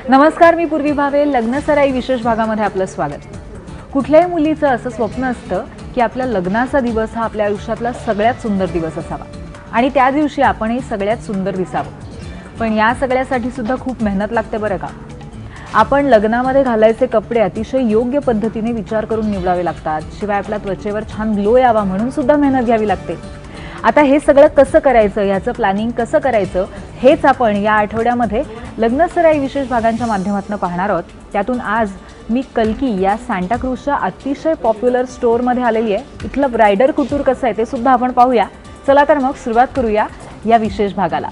नमस्कार, मी पूर्वी भावे. लग्नसराई विशेष भागामध्ये आपलं स्वागत. कुठल्याही मुलीचं असं स्वप्न असतं की आपल्या लग्नाचा दिवस हा आपल्या आयुष्यातला सगळ्यात सुंदर दिवस असावा आणि त्या दिवशी आपणही सगळ्यात सुंदर दिसावं. पण या सगळ्यासाठी सुद्धा खूप मेहनत लागते बरं का. आपण लग्नामध्ये घालायचे कपडे अतिशय योग्य पद्धतीने विचार करून निवडावे लागतात. शिवाय आपल्या त्वचेवर छान ग्लो यावा म्हणून सुद्धा मेहनत घ्यावी लागते. आता हे सगळं कसं करायचं, याचं प्लॅनिंग कसं करायचं, हेच आपण या आठवड्यामध्ये लग्नसराई विशेष भागांच्या माध्यमातून पाहणार आहोत. त्यातून आज मी कल्की या सांताक्रूजच्या अतिशय पॉप्युलर स्टोअरमध्ये आलेली आहे. इथलं ब्रायडल कुटूर कसं आहे ते सुद्धा आपण पाहूया. चला तर मग सुरुवात करूया या विशेष भागाला.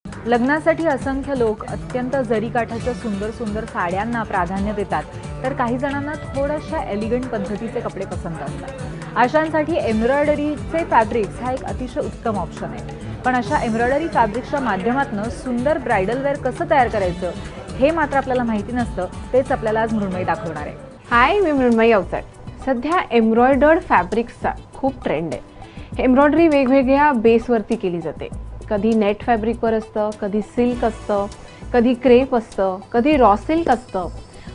लग्नासाठी असंख्य लोक अत्यंत जरीकाठाच्या सुंदर सुंदर साड्यांना प्राधान्य देतात, तर काही जणांना थोड्याशा एलिगंट पद्धतीचे कपडे पसंत असतात. अशांसाठी एम्ब्रॉयडरीचे फॅब्रिक्स हा एक अतिशय उत्तम ऑप्शन आहे. पण अशा एम्ब्रॉयडरी फॅब्रिक्सच्या माध्यमातून सुंदर ब्रायडल वेअर कसं तयार करायचं हे मात्र आपल्याला माहिती नसतं. तेच आपल्याला आज मृण्मयी दाखवणार आहे. हाय, मी मृण्मयी अवचट. सध्या एम्ब्रॉयडर्ड फॅब्रिक्सचा खूप ट्रेंड आहे. एम्ब्रॉयडरी वेगवेगळ्या बेसवरती केली जाते. कधी नेट फॅब्रिकवर असतं, कधी सिल्क असतं, कधी क्रेप असतं, कधी रॉ सिल्क असतं.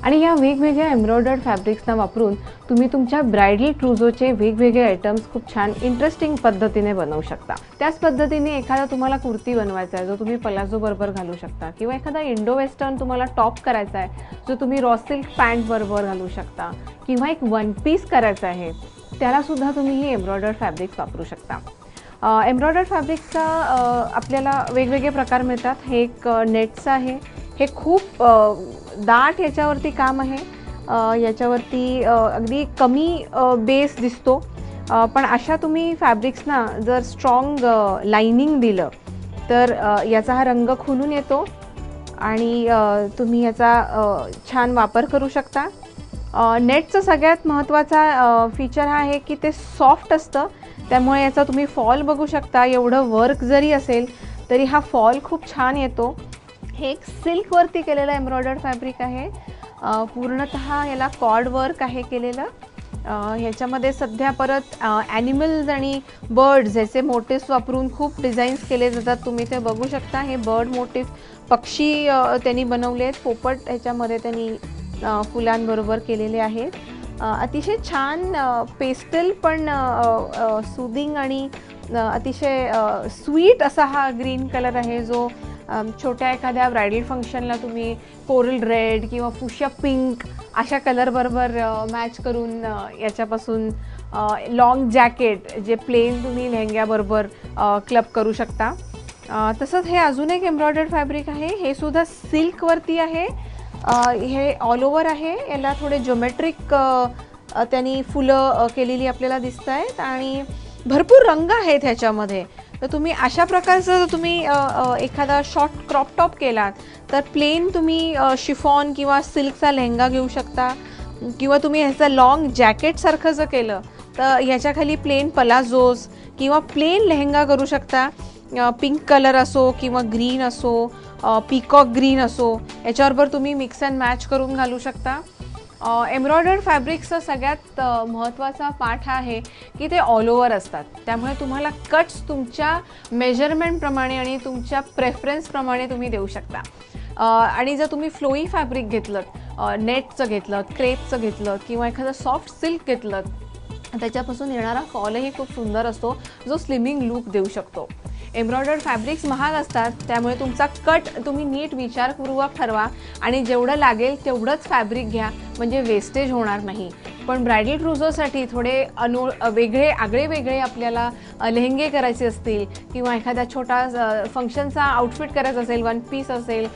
आणि या वेगवेगळ्या एम्ब्रॉयडर्ड फॅब्रिक्सना वापरून तुम्ही तुमच्या ब्रायडल ट्रुझोचे वेगवेगळे आयटम्स खूप छान इंटरेस्टिंग पद्धतीने बनवू शकता. त्याच पद्धतीने एखादा तुम्हाला कुर्ती बनवायचा आहे जो तुम्ही पलाझो बरोबर घालू शकता, किंवा एखादा इंडो वेस्टर्न तुम्हाला टॉप करायचा आहे जो तुम्ही रॉ सिल्क पॅन्ट बरोबर घालू शकता, किंवा एक वन पीस करायचा आहे त्यालासुद्धा तुम्ही ही एम्ब्रॉयडर्ड फॅब्रिक्स वापरू शकता. एम्ब्रॉयडर्ड फॅब्रिकचा आपल्याला वेगवेगळे प्रकार मिळतात. हे एक नेटचं आहे. हे खूप दाट याच्यावरती काम आहे. याच्यावरती अगदी कमी बेस दिसतो, पण अशा तुम्ही फॅब्रिक्सना जर स्ट्रॉंग लाइनिंग दिलं तर याचा हा रंग खुलून येतो आणि तुम्ही याचा छान वापर करू शकता. नेटचं सगळ्यात महत्त्वाचा फीचर हा आहे की ते सॉफ्ट असतं, त्यामुळे याचा तुम्ही फॉल बघू शकता. एवढं वर्क जरी असेल तरी हा फॉल खूप छान येतो. हे एक सिल्कवरती केलेलं एम्ब्रॉयडर्ड फॅब्रिक आहे. पूर्णतः याला कॉर्ड वर्क आहे केलेलं. ह्याच्यामध्ये सध्या परत ॲनिमल्स आणि बर्ड्स याचे मोटिव्स वापरून खूप डिझाईन्स केले जातात. तुम्ही ते बघू शकता. हे बर्ड मोटिव्ह पक्षी त्यांनी बनवले आहेत. पोपट ह्याच्यामध्ये त्यांनी फुलांबरोबर केलेले आहेत. अतिशय छान पेस्टल पण सुदिंग आणि अतिशय स्वीट असा हा ग्रीन कलर आहे, जो छोट्या एखाद्या ब्रायडल फंक्शनला तुम्ही कोरल रेड किंवा फुशिया पिंक अशा कलरबरोबर मॅच करून याच्यापासून लॉंग जॅकेट जे प्लेन तुम्ही लेहंग्याबरोबर क्लब करू शकता. तसंच हे अजून एक एम्ब्रॉयडर्ड फॅब्रिक आहे. हे सुद्धा सिल्कवरती आहे. हे ऑल ओव्हर आहे. याला थोडे ज्योमेट्रिक त्यांनी फुलं केलेली आपल्याला दिसत आहेत आणि भरपूर रंग आहेत ह्याच्यामध्ये. तर तुम्ही अशा प्रकारचं जर तुम्ही एखादा शॉर्ट क्रॉप टॉप केलात तर प्लेन तुम्ही शिफॉन किंवा सिल्कचा लेहंगा घेऊ शकता, किंवा तुम्ही ह्याचं लॉंग जॅकेटसारखं जर केलं तर ह्याच्याखाली प्लेन पलाझोज किंवा प्लेन लेहंगा करू शकता. पिंक कलर असो किंवा ग्रीन असो, पीकॉक ग्रीन असो, याच्याबरोबर तुम्ही मिक्स अँड मॅच करून घालू शकता. एम्ब्रॉयडर्ड फॅब्रिक्सचा सगळ्यात महत्त्वाचा पाठ हा आहे की ते ऑल ओव्हर असतात. त्यामुळे तुम्हाला कट्स तुमच्या मेजरमेंटप्रमाणे आणि तुमच्या प्रेफरन्सप्रमाणे तुम्ही देऊ शकता. आणि जर तुम्ही फ्लोई फॅब्रिक घेतलं, नेटचं घेतलं, क्रेपचं घेतलं किंवा एखादं सॉफ्ट सिल्क घेतलं, त्याच्यापासून येणारा फॉलही खूप सुंदर असतो, जो स्लिमिंग लुक देऊ शकतो. एम्ब्रॉयडर्ड फॅब्रिक्स महाग असतात, त्यामुळे तुमचा कट तुम्ही नीट विचारपूर्वक ठरवा आणि जेवढं लागेल तेवढंच फॅब्रिक घ्या, म्हणजे वेस्टेज होणार नाही. पण ब्रायडल ट्रुझोसाठी थोडे वेगळे आपल्याला लेहंगे करायचे असतील, किंवा एखादा छोटा फंक्शनचा आउटफिट करायचा असेल, वन पीस असेल,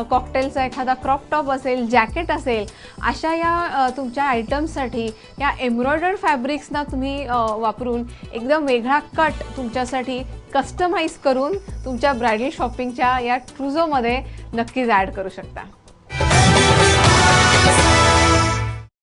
कॉकटेलचा एखादा क्रॉप टॉप असेल, जॅकेट असेल, अशा या तुमच्या आयटम्ससाठी या एम्ब्रॉयडर्ड फॅब्रिक्सना तुम्ही वापरून एकदम वेगळा कट तुमच्यासाठी कस्टमाइज करून तुमच्या ब्रायडल शॉपिंगच्या या ट्रुझोमध्ये नक्कीच ॲड करू शकता.